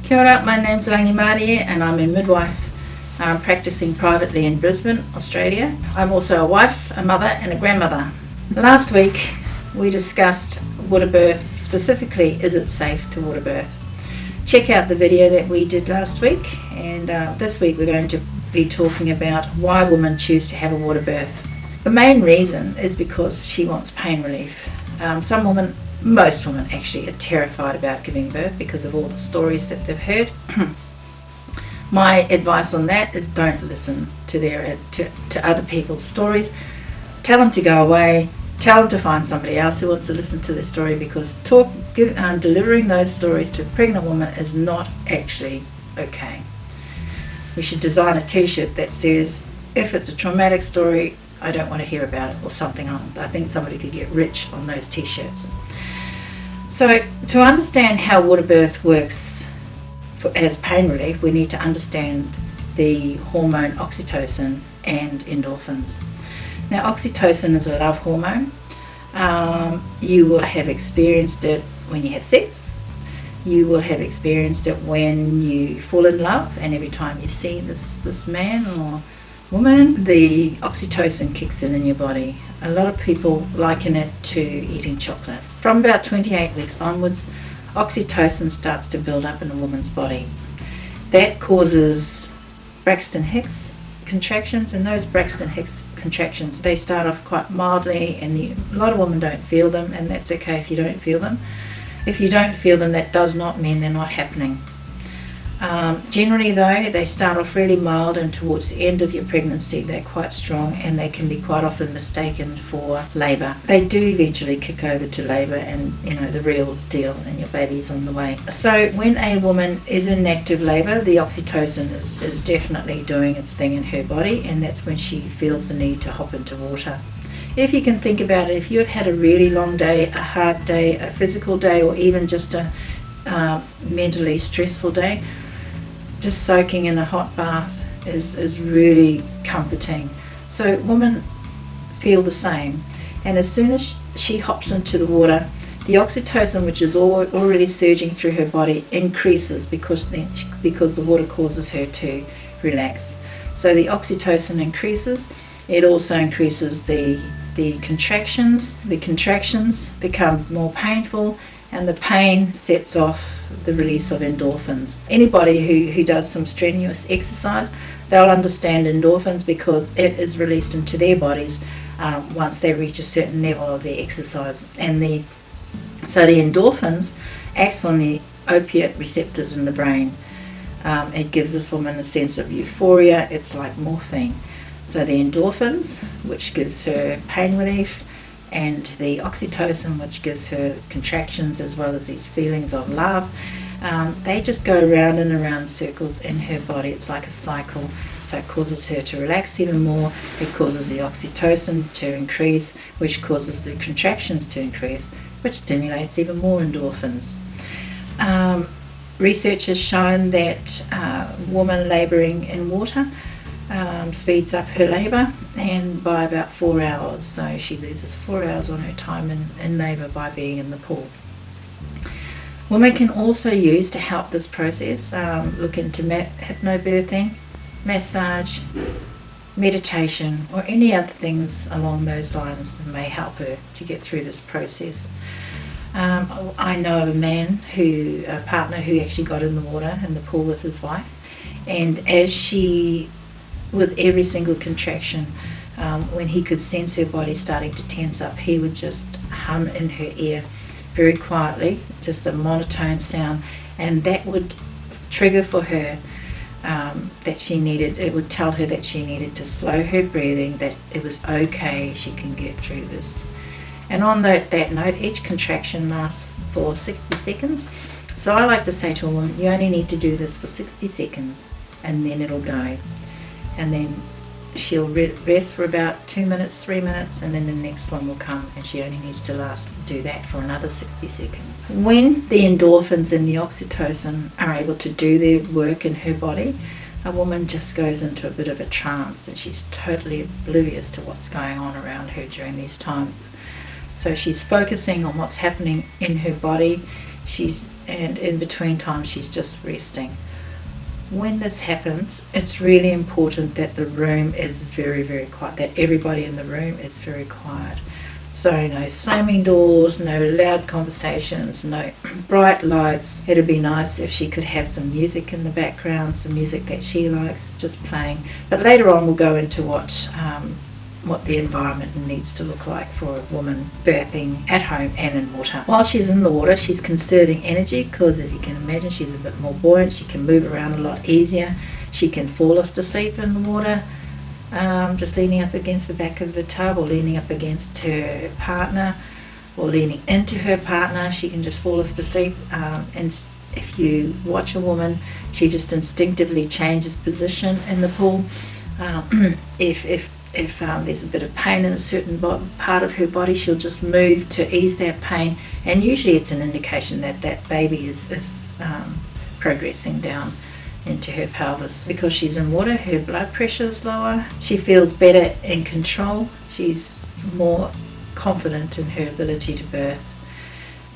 Kia ora, my name's Rangi Marie and I'm a midwife practicing privately in Brisbane, Australia. I'm also a wife, a mother and a grandmother. Last week we discussed water birth, specifically is it safe to water birth. Check out the video that we did last week, and this week we're going to be talking about why women choose to have a water birth. The main reason is because she wants pain relief. Most women actually are terrified about giving birth because of all the stories that they've heard. My advice on that is don't listen to other people's stories. Tell them to go away. Tell them to find somebody else who wants to listen to their story, because delivering those stories to a pregnant woman is not actually okay. We should design a t-shirt that says, if it's a traumatic story, I don't want to hear about it, or something. I think somebody could get rich on those t-shirts. So to understand how water birth works as pain relief, we need to understand the hormone oxytocin and endorphins. Now, oxytocin is a love hormone. You will have experienced it when you have sex. You will have experienced it when you fall in love, and every time you see this man or woman, the oxytocin kicks in your body. A lot of people liken it to eating chocolate. From about 28 weeks onwards, oxytocin starts to build up in a woman's body. That causes Braxton Hicks contractions, and those Braxton Hicks contractions, they start off quite mildly, and a lot of women don't feel them, and that's okay if you don't feel them. If you don't feel them, that does not mean they're not happening. Generally though, they start off really mild, and towards the end of your pregnancy they're quite strong, and they can be quite often mistaken for labour. They do eventually kick over to labour, and the real deal, and your baby's on the way. So when a woman is in active labour, the oxytocin is definitely doing its thing in her body, and that's when she feels the need to hop into water. If you can think about it, if you've had a really long day, a hard day, a physical day, or even just a mentally stressful day, just soaking in a hot bath is really comforting. So women feel the same, and as soon as she hops into the water, the oxytocin, which is already surging through her body, increases because the water causes her to relax. So the oxytocin increases. It also increases the contractions. The contractions become more painful, and the pain sets off the release of endorphins. Anybody who does some strenuous exercise, they'll understand endorphins, because it is released into their bodies once they reach a certain level of the exercise. So the endorphins acts on the opiate receptors in the brain. It gives this woman a sense of euphoria. It's like morphine. So the endorphins, which gives her pain relief, and the oxytocin, which gives her contractions as well as these feelings of love, they just go round and around circles in her body. It's like a cycle. So it causes her to relax even more. It causes the oxytocin to increase, which causes the contractions to increase, which stimulates even more endorphins. Research has shown that woman labouring in water speeds up her labour, and by about 4 hours. So she loses 4 hours on her time in labour by being in the pool. Women can also use, to help this process, look into hypnobirthing, massage, meditation, or any other things along those lines that may help her to get through this process. I know of a partner who actually got in the water in the pool with his wife, and with every single contraction, when he could sense her body starting to tense up, he would just hum in her ear very quietly, just a monotone sound, and that would trigger for her it would tell her that she needed to slow her breathing, that it was okay, she can get through this. And on that note, each contraction lasts for 60 seconds. So I like to say to a woman, you only need to do this for 60 seconds, and then it'll go. And then she'll rest for about 2 minutes, 3 minutes, and then the next one will come, and she only needs to do that for another 60 seconds. When the endorphins and the oxytocin are able to do their work in her body, a woman just goes into a bit of a trance, and she's totally oblivious to what's going on around her during these times. So she's focusing on what's happening in her body, And in between times she's just resting. When this happens, it's really important that the room is very, very quiet, that everybody in the room is very quiet. So no slamming doors, no loud conversations, no bright lights. It'd be nice if she could have some music in the background, some music that she likes, just playing. But later on we'll go into what the environment needs to look like for a woman birthing at home and in water. While she's in the water, she's conserving energy, because if you can imagine, she's a bit more buoyant, she can move around a lot easier, she can fall off to sleep in the water, just leaning up against the back of the tub, or leaning up against her partner, or leaning into her partner. She can just fall off to sleep. And if you watch a woman, she just instinctively changes position in the pool. If there's a bit of pain in a certain part of her body, she'll just move to ease that pain, and usually it's an indication that that baby is progressing down into her pelvis. Because she's in water, her blood pressure is lower, she feels better in control, she's more confident in her ability to birth.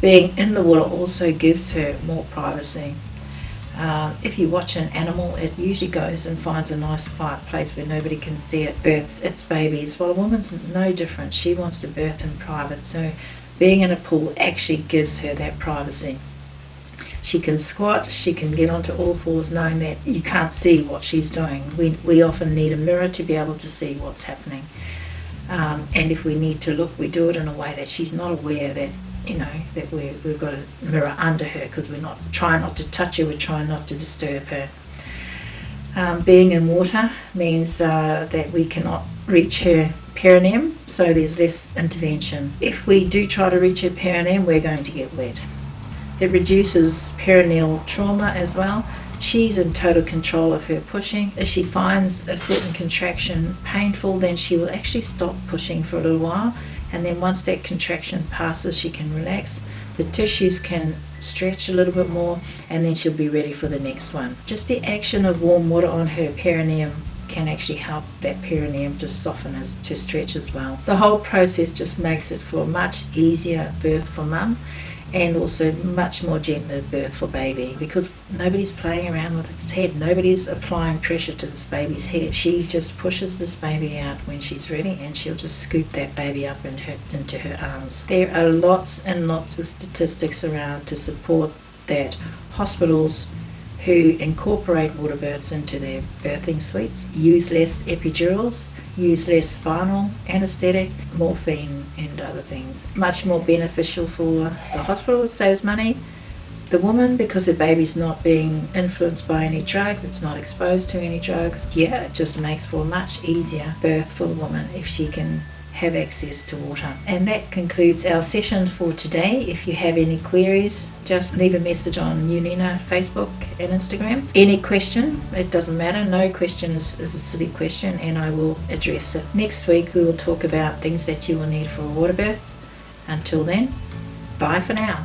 Being in the water also gives her more privacy. If you watch an animal, it usually goes and finds a nice quiet place where nobody can see it, births its babies. Well, a woman's no different. She wants to birth in private, so being in a pool actually gives her that privacy. She can squat, she can get onto all fours, knowing that you can't see what she's doing. We often need a mirror to be able to see what's happening. And if we need to look, we do it in a way that she's not aware that that we've got a mirror under her, because we're not trying not to touch her, we're trying not to disturb her. Being in water means that we cannot reach her perineum, so there's less intervention. If we do try to reach her perineum, we're going to get wet. It reduces perineal trauma as well. She's in total control of her pushing. If she finds a certain contraction painful, then she will actually stop pushing for a little while. And then once that contraction passes, she can relax. The tissues can stretch a little bit more, and then she'll be ready for the next one. Just the action of warm water on her perineum can actually help that perineum to soften, to stretch as well. The whole process just makes it for a much easier birth for mum, and also much more gentler birth for baby, because nobody's playing around with its head, nobody's applying pressure to this baby's head. She just pushes this baby out when she's ready, and she'll just scoop that baby up into her arms. There are lots and lots of statistics around to support that hospitals who incorporate water births into their birthing suites use less epidurals, use less spinal anesthetic, morphine and other things. Much more beneficial for the hospital, it saves money. The woman, because her baby's not being influenced by any drugs, it's not exposed to any drugs, it just makes for a much easier birth for the woman if she can have access to water. And that concludes our session for today. If you have any queries, just leave a message on Nina Facebook and Instagram. Any question, it doesn't matter, no question is a silly question, and I will address it. Next week we will talk about things that you will need for a water birth. Until then, bye for now.